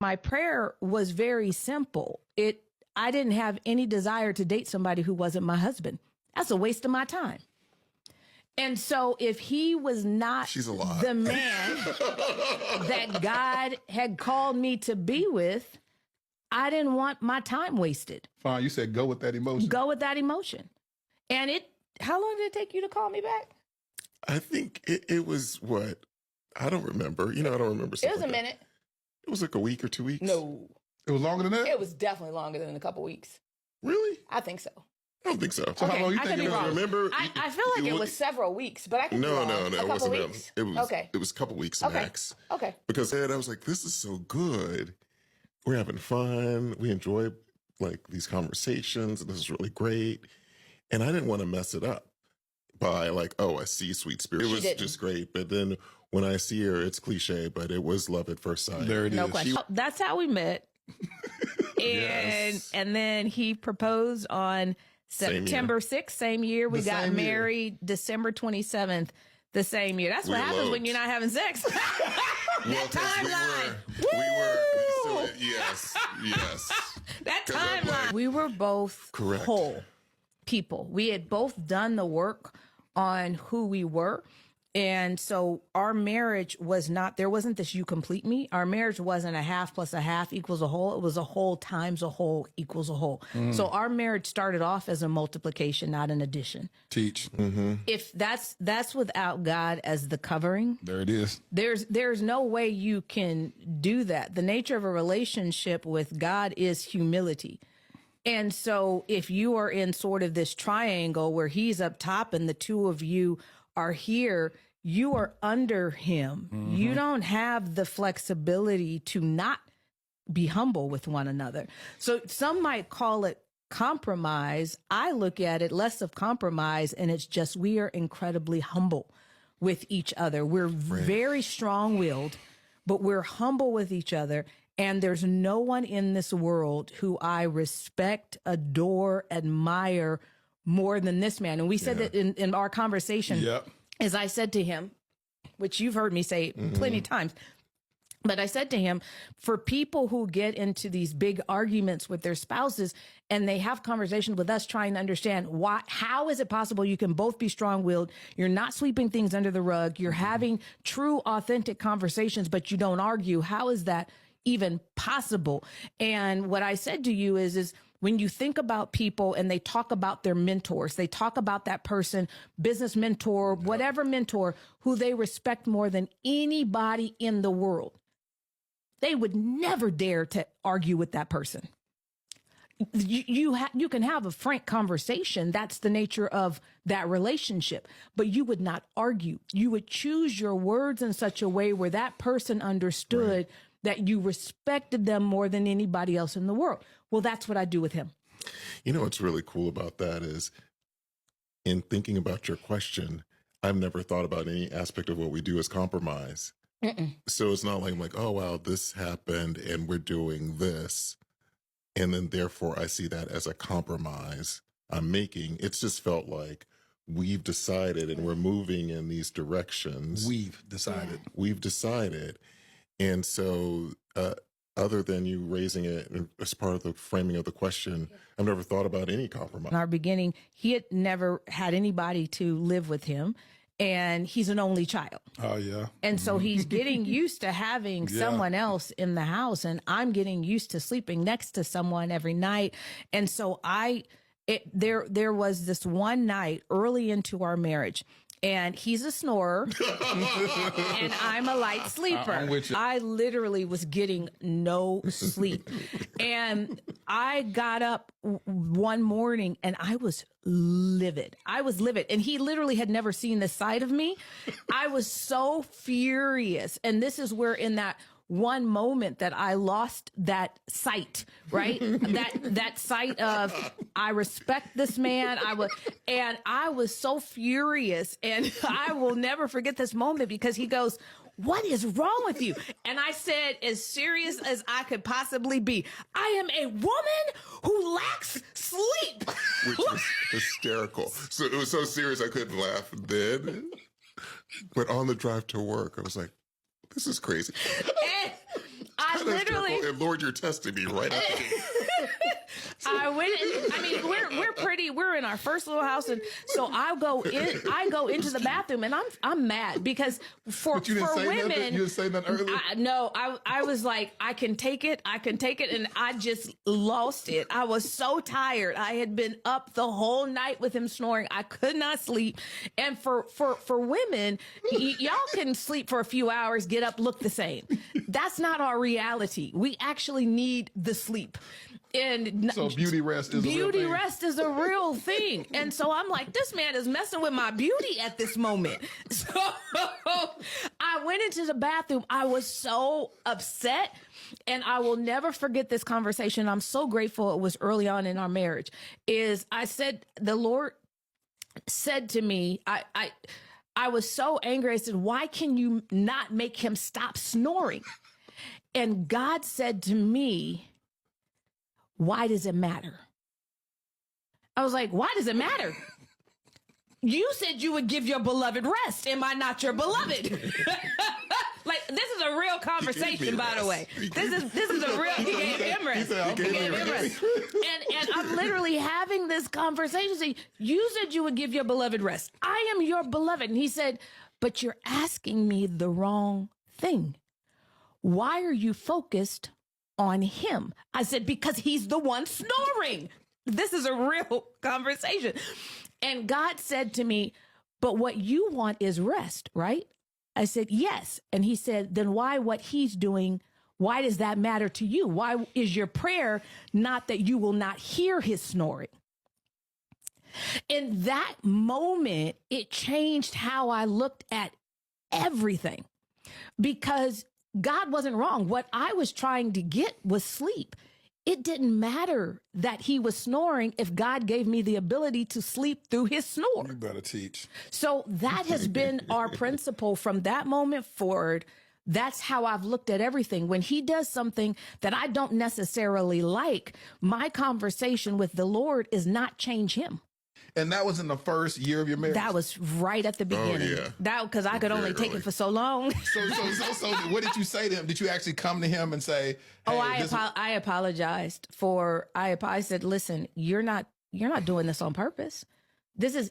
My prayer was very simple. I didn't have any desire to date somebody who wasn't my husband. That's a waste of my time. And so if he was not the man that God had called me to be with, I didn't want my time wasted. Fine. You said go with that emotion. Go with that emotion. And how long did it take you to call me back? I think it was what? I don't remember. I don't remember. It was a minute. It was like a week or 2 weeks. No. It was longer than that? It was definitely longer than a couple weeks. Really? I think so. I don't think so. So how long you think it was? Remember? I feel like it was several weeks, but I could be wrong. No, it wasn't weeks? that. It was a couple weeks max. Okay. Because I was like, this is so good. We're having fun. We enjoy like these conversations. This is really great. And I didn't want to mess it up by like, oh, I see Sweet Spirit. It was just great. But then when I see her, it's cliche, but it was love at first sight. There it no is. question. That's how we met. And then he proposed on September 6th, same year. We got married December 27th, the same year. That's what happens when you're not having sex. That timeline. Yes. That timeline. We were both whole people. We had both done the work on who we were. And so our marriage there wasn't this you complete me. Our marriage wasn't a half plus a half equals a whole. It was a whole times a whole equals a whole. So our marriage started off as a multiplication, not an addition. Teach. If that's without God as the covering. There it is. There's no way you can do that. The nature of a relationship with God is humility. And so if you are in sort of this triangle where he's up top and the two of you are here, you are under him. You don't have the flexibility to not be humble with one another. So some might call it compromise. I look at it less of compromise, and it's just we are incredibly humble with each other. We're very strong-willed, but we're humble with each other. And there's no one in this world who I respect, adore, admire more than this man. And we said that in our conversation, as I said to him, which you've heard me say plenty of times, but I said to him, for people who get into these big arguments with their spouses and they have conversations with us trying to understand how is it possible you can both be strong-willed, you're not sweeping things under the rug, you're having true, authentic conversations, but you don't argue. How is that even possible? And what I said to you is when you think about people and they talk about their mentors, they talk about that person, business mentor, whatever mentor, who they respect more than anybody in the world, they would never dare to argue with that person. You can have a frank conversation. That's the nature of that relationship. But you would not argue. You would choose your words in such a way where that person understood that you respected them more than anybody else in the world. Well, that's what I do with him. You know what's really cool about that is, in thinking about your question, I've never thought about any aspect of what we do as compromise. So it's not like I'm like, oh, wow, this happened and we're doing this. And then therefore I see that as a compromise I'm making. It's just felt like we've decided and we're moving in these directions. We've decided. And so other than you raising it as part of the framing of the question, I've never thought about any compromise. In our beginning, he had never had anybody to live with him. And he's an only child. Oh, yeah. And so he's getting used to having someone else in the house. And I'm getting used to sleeping next to someone every night. And so there was this one night early into our marriage, and he's a snorer and I'm a light sleeper. I'm with you. I literally was getting no sleep. And I got up one morning and I was livid. And he literally had never seen this side of me. I was so furious. And this is where in that one moment that I lost that sight, right? that sight of, I respect this man. I was so furious, and I will never forget this moment because he goes, "What is wrong with you?" And I said, as serious as I could possibly be, "I am a woman who lacks sleep." Which was hysterical. So it was so serious I couldn't laugh then. But on the drive to work, I was like, this is crazy. And I literally, and Lord, you're testing me right after this. I went in, I mean, we're in our first little house. And so I go into the bathroom and I'm mad because for But you didn't say women, nothing? You didn't say nothing earlier? I was like, I can take it. And I just lost it. I was so tired. I had been up the whole night with him snoring. I could not sleep. And for women, y'all can sleep for a few hours, get up, look the same. That's not our reality. We actually need the sleep. And So beauty rest is a real thing. rest is a real thing. And so I'm like, this man is messing with my beauty at this moment. So I went into the bathroom. I was so upset. And I will never forget this conversation. I'm so grateful it was early on in our marriage. I said, the Lord said to me, I was so angry. I said, why can you not make him stop snoring? And God said to me, why does it matter? I was like, why does it matter? You said you would give your beloved rest. Am I not your beloved? Like, this is a real conversation, by the way. This is a real, he gave him rest. He gave him rest. And I'm literally having this conversation saying, you said you would give your beloved rest. I am your beloved. And he said, but you're asking me the wrong thing. Why are you focused on him? I said, because he's the one snoring. This is a real conversation. And God said to me, but what you want is rest, right? I said, yes. And he said, then why what he's doing, why does that matter to you? Why is your prayer not that you will not hear his snoring? In that moment, it changed how I looked at everything, because God wasn't wrong. What I was trying to get was sleep. It didn't matter that he was snoring if God gave me the ability to sleep through his snore. You better teach. So that has been our principle from that moment forward. That's how I've looked at everything. When he does something that I don't necessarily like, my conversation with the Lord is not change him. And that was in the first year of your marriage? That was right at the beginning. yeah. That because I could only take it for so long. So what did you say to him? Did you actually come to him and say, hey, I apologized I said, listen, you're not doing this on purpose.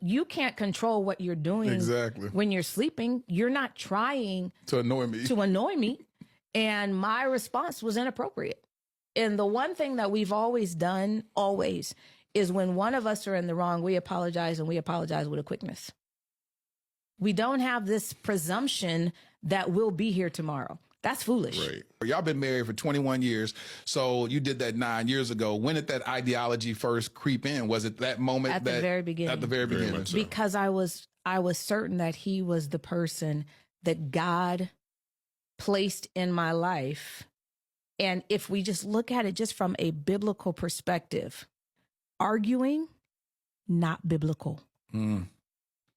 You can't control what you're doing Exactly. when you're sleeping. You're not trying to annoy me. And my response was inappropriate. And the one thing that we've always done, is when one of us are in the wrong, we apologize, and we apologize with a quickness. We don't have this presumption that we'll be here tomorrow. That's foolish. Right. Y'all been married for 21 years. So you did that 9 years ago. When did that ideology first creep in? Was it that moment? At the very beginning. At the very beginning. much so. Because I was certain that he was the person that God placed in my life. And if we just look at it just from a biblical perspective, arguing, not biblical.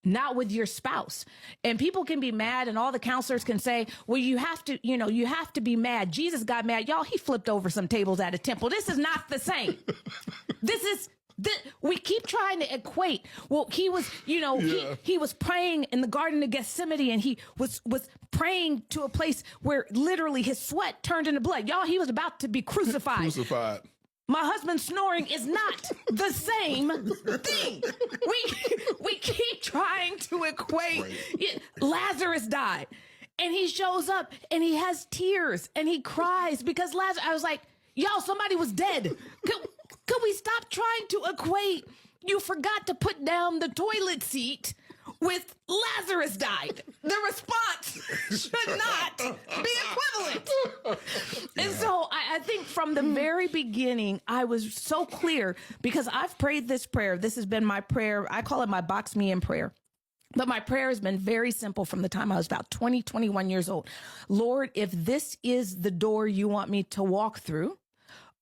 Not with your spouse. And people can be mad, and all the counselors can say, well, you have to be mad. Jesus got mad. Y'all, he flipped over some tables at a temple. This is not the same. We keep trying to equate. Well, he was, he was praying in the Garden of Gethsemane, and he was praying to a place where literally his sweat turned into blood. Y'all, he was about to be crucified. My husband snoring is not the same thing. We keep trying to equate. Right. Lazarus died, and he shows up, and he has tears, and he cries because Lazarus. I was like, y'all, somebody was dead. Could we stop trying to equate? You forgot to put down the toilet seat with Lazarus died. The response should not be equivalent. And so I think from the very beginning, I was so clear, because I've prayed this prayer. This has been my prayer. I call it my box me in prayer. But my prayer has been very simple from the time I was about 21 years old. Lord, if this is the door you want me to walk through,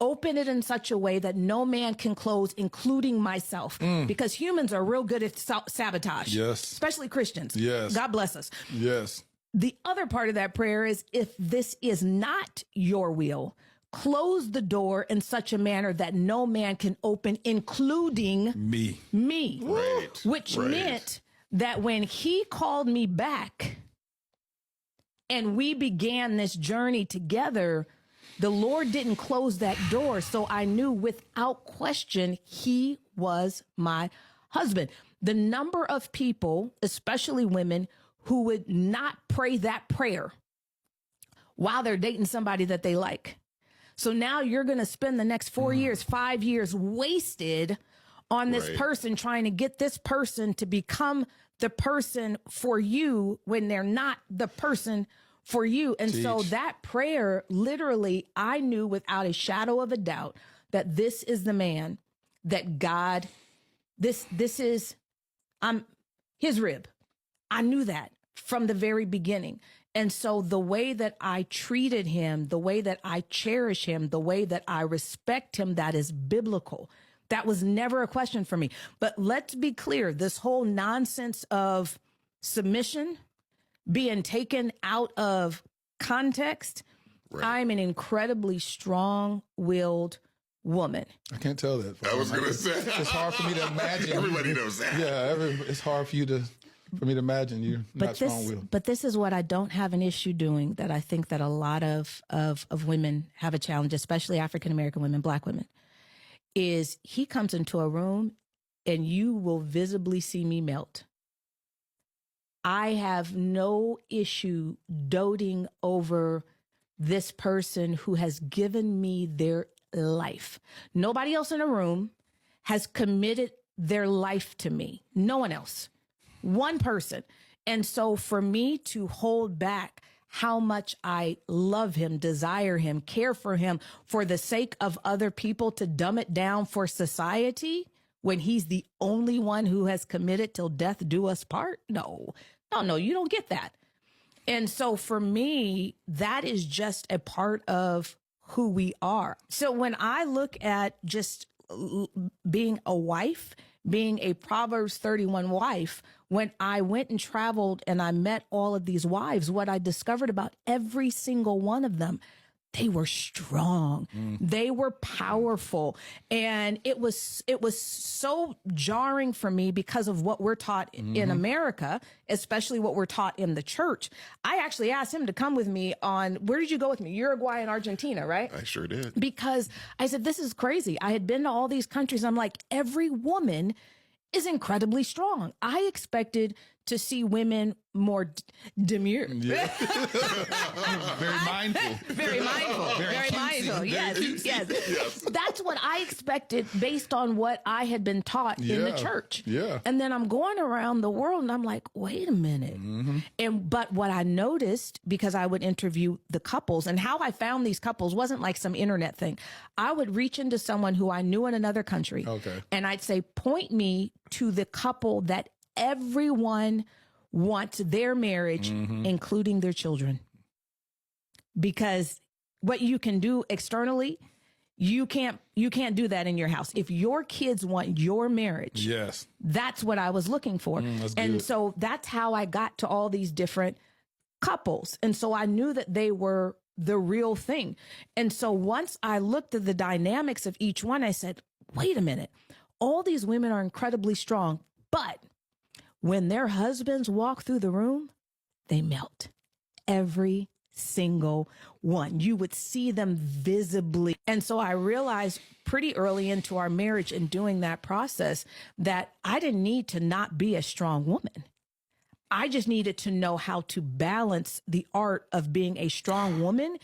open it in such a way that no man can close, including myself, because humans are real good at sabotage. Yes. Especially Christians. Yes. God bless us. Yes. The other part of that prayer is, if this is not your will, close the door in such a manner that no man can open, including Me. Right. Which Right. meant that when he called me back and we began this journey together, The Lord didn't close that door. So I knew without question, he was my husband. The number of people, especially women, who would not pray that prayer while they're dating somebody that they like. So now you're going to spend the next 4 years, 5 years wasted on this person, trying to get this person to become the person for you when they're not the person for you. And so that prayer, literally, I knew without a shadow of a doubt that this is the man that God, this is, I'm his rib. I knew that from the very beginning. And so the way that I treated him, the way that I cherish him, the way that I respect him, that is biblical. That was never a question for me. But let's be clear, this whole nonsense of submission being taken out of context, I'm an incredibly strong-willed woman. I can't tell that. I was going to say. It's hard for me to imagine. Everybody knows that. Yeah, it's hard for me to imagine you not strong-willed. But this is what I don't have an issue doing that I think that a lot of women have a challenge, especially African-American women, Black women, is he comes into a room and you will visibly see me melt. I have no issue doting over this person who has given me their life. Nobody else in the room has committed their life to me. No one else. One person. And so for me to hold back how much I love him, desire him, care for him for the sake of other people, to dumb it down for society when he's the only one who has committed till death do us part? No, you don't get that. And so for me, that is just a part of who we are. So when I look at just being a wife, being a Proverbs 31 wife, when I went and traveled and I met all of these wives, what I discovered about every single one of them, they were strong. They were powerful. And it was so jarring for me because of what we're taught in America, especially what we're taught in the church. I actually asked him to come with me on, where did you go with me? Uruguay and Argentina, right? I sure did. Because I said, this is crazy. I had been to all these countries. I'm like, every woman is incredibly strong. I expected to see women more demure. Yeah. Very mindful. Very mindful. Very mindful. Yes. That's what I expected based on what I had been taught in the church. Yeah. And then I'm going around the world and I'm like, wait a minute. But what I noticed, because I would interview the couples, and how I found these couples wasn't like some internet thing. I would reach into someone who I knew in another country. Okay. And I'd say, point me to the couple that everyone wants their marriage, including their children. Because what you can do externally, you can't do that in your house. If your kids want your marriage, yes, that's what I was looking for. And so that's how I got to all these different couples. And so I knew that they were the real thing. And so once I looked at the dynamics of each one, I said, wait a minute, all these women are incredibly strong, but when their husbands walk through the room, they melt. Every single one. You would see them visibly. And so I realized pretty early into our marriage and doing that process that I didn't need to not be a strong woman. I just needed to know how to balance the art of being a strong woman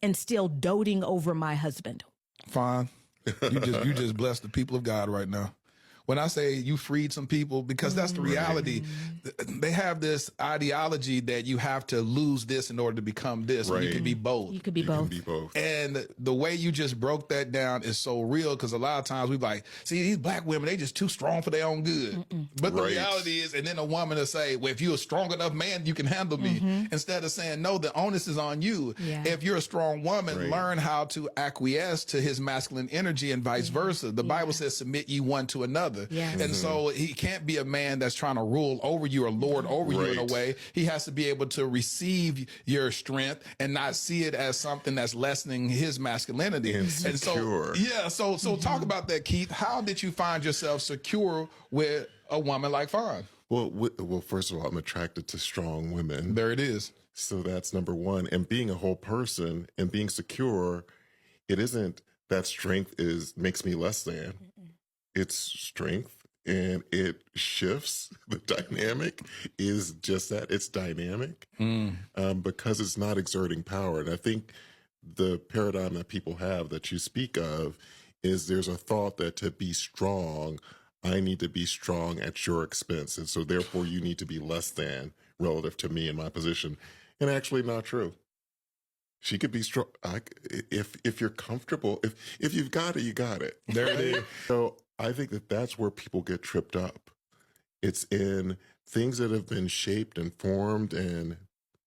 and still doting over my husband. Fine. You just blessed the people of God right now. When I say you freed some people, because that's the reality. They have this ideology that you have to lose this in order to become this. You can be both. You could be both. And the way you just broke that down is so real, because a lot of times we like, see, these black women, they just too strong for their own good. But the reality is, and then a woman will say, well, if you're a strong enough man, you can handle me. Instead of saying, no, the onus is on you. If you're a strong woman, learn how to acquiesce to his masculine energy and vice versa. The Bible says, submit ye one to another. And so he can't be a man that's trying to rule over you or lord over you in a way. He has to be able to receive your strength and not see it as something that's lessening his masculinity. Insecure. And so, so talk about that, Keith. How did you find yourself secure with a woman like Fawn? Well, first of all, I'm attracted to strong women. There it is. So that's number one. And being a whole person and being secure it isn't that strength makes me less than. It's strength, and it shifts. The dynamic is just that. It's dynamic because it's not exerting power. And I think the paradigm that people have that you speak of is there's a thought that to be strong, I need to be strong at your expense. And so therefore you need to be less than relative to me in my position. And actually not true. She could be strong. If you're comfortable, if you've got it, you got it. There it is. So I think that's where people get tripped up. It's in things that have been shaped and formed and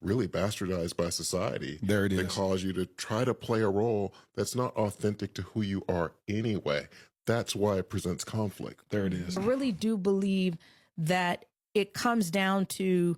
really bastardized by society. There it is. That cause you to try to play a role that's not authentic to who you are anyway. That's why it presents conflict. There it is. I really do believe that it comes down to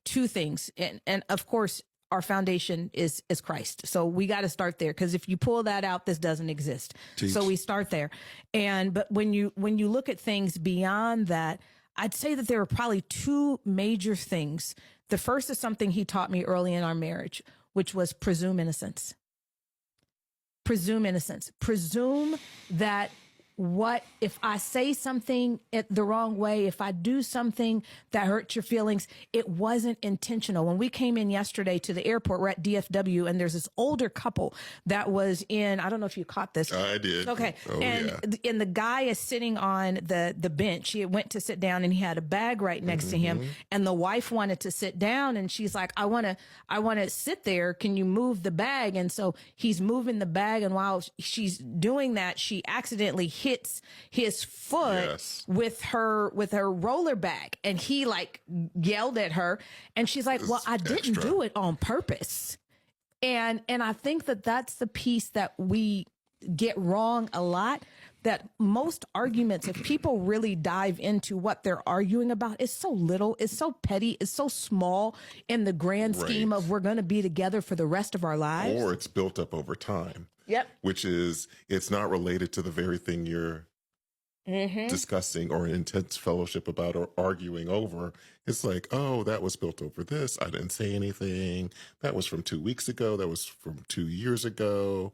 two things. And of course, our foundation is Christ. So we got to start there, because if you pull that out, this doesn't exist. Teach. So we start there. But when you look at things beyond that, I'd say that there are probably two major things. The first is something he taught me early in our marriage, which was presume innocence. Presume innocence. Presume that what if I say something the wrong way, if I do something that hurts your feelings, it wasn't intentional. When we came in yesterday to the airport, we're at DFW, and there's this older couple that was in, I don't know if you caught this. I did. Okay. Oh, and the guy is sitting on the bench. He went to sit down and he had a bag right next to him. And the wife wanted to sit down, and she's like, I want to sit there. Can you move the bag? And so he's moving the bag. And while she's doing that, she accidentally hits his foot with her roller bag, and he like yelled at her, and she's like, well, I didn't do it on purpose. And I think that that's the piece that we get wrong a lot, that most arguments, if people really dive into what they're arguing about, is so little, it's so petty, it's so small in the grand scheme of we're going to be together for the rest of our lives. Or it's built up over time. Yep. Which is, it's not related to the very thing you're discussing or intense fellowship about or arguing over. It's like, oh, that was built over this. I didn't say anything. That was from 2 weeks ago. That was from 2 years ago.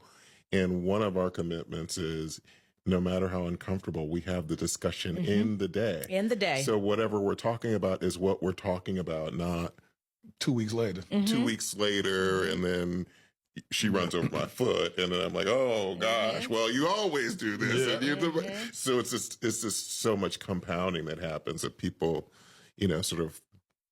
And one of our commitments is, no matter how uncomfortable, we have the discussion in the day. In the day. So whatever we're talking about is what we're talking about, not 2 weeks later. 2 weeks later, and then she runs over my foot, and then I'm like, oh gosh, well, you always do this. And so it's just so much compounding that happens that people, sort of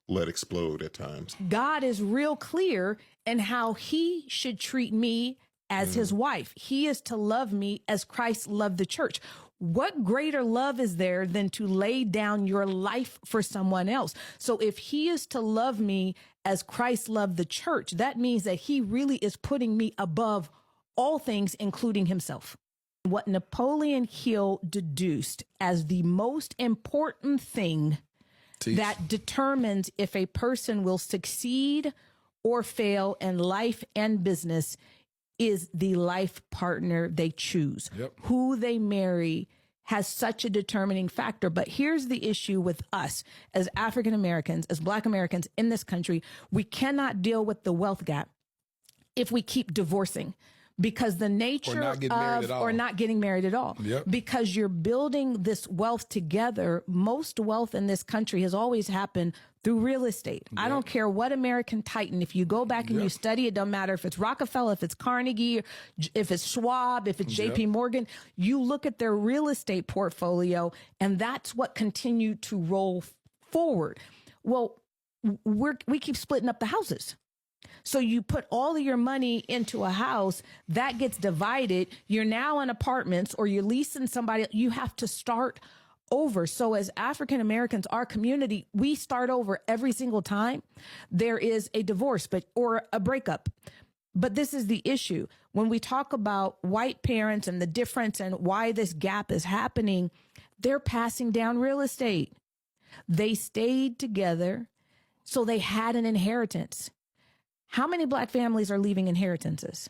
let explode at times. God is real clear in how he should treat me as his wife. He is to love me as Christ loved the church. What greater love is there than to lay down your life for someone else? So if he is to love me as Christ loved the church, that means that he really is putting me above all things, including himself. What Napoleon Hill deduced as the most important thing that determines if a person will succeed or fail in life and business is the life partner they choose. Who they marry has such a determining factor. But here's the issue with us as African Americans, as Black Americans in this country. We cannot deal with the wealth gap if we keep divorcing, because the nature or not getting married at all, because you're building this wealth together. Most wealth in this country has always happened through real estate. I don't care what American Titan, if you go back and you study it, don't matter if it's Rockefeller, if it's Carnegie, if it's Schwab, if it's JP Morgan, you look at their real estate portfolio, and that's what continued to roll forward. Well, we keep splitting up the houses. So you put all of your money into a house that gets divided. You're now in apartments, or you're leasing somebody. You have to start over. So as African Americans, our community, we start over every single time there is a divorce, or a breakup. But this is the issue. When we talk about white parents and the difference and why this gap is happening, they're passing down real estate. They stayed together, so they had an inheritance. How many Black families are leaving inheritances?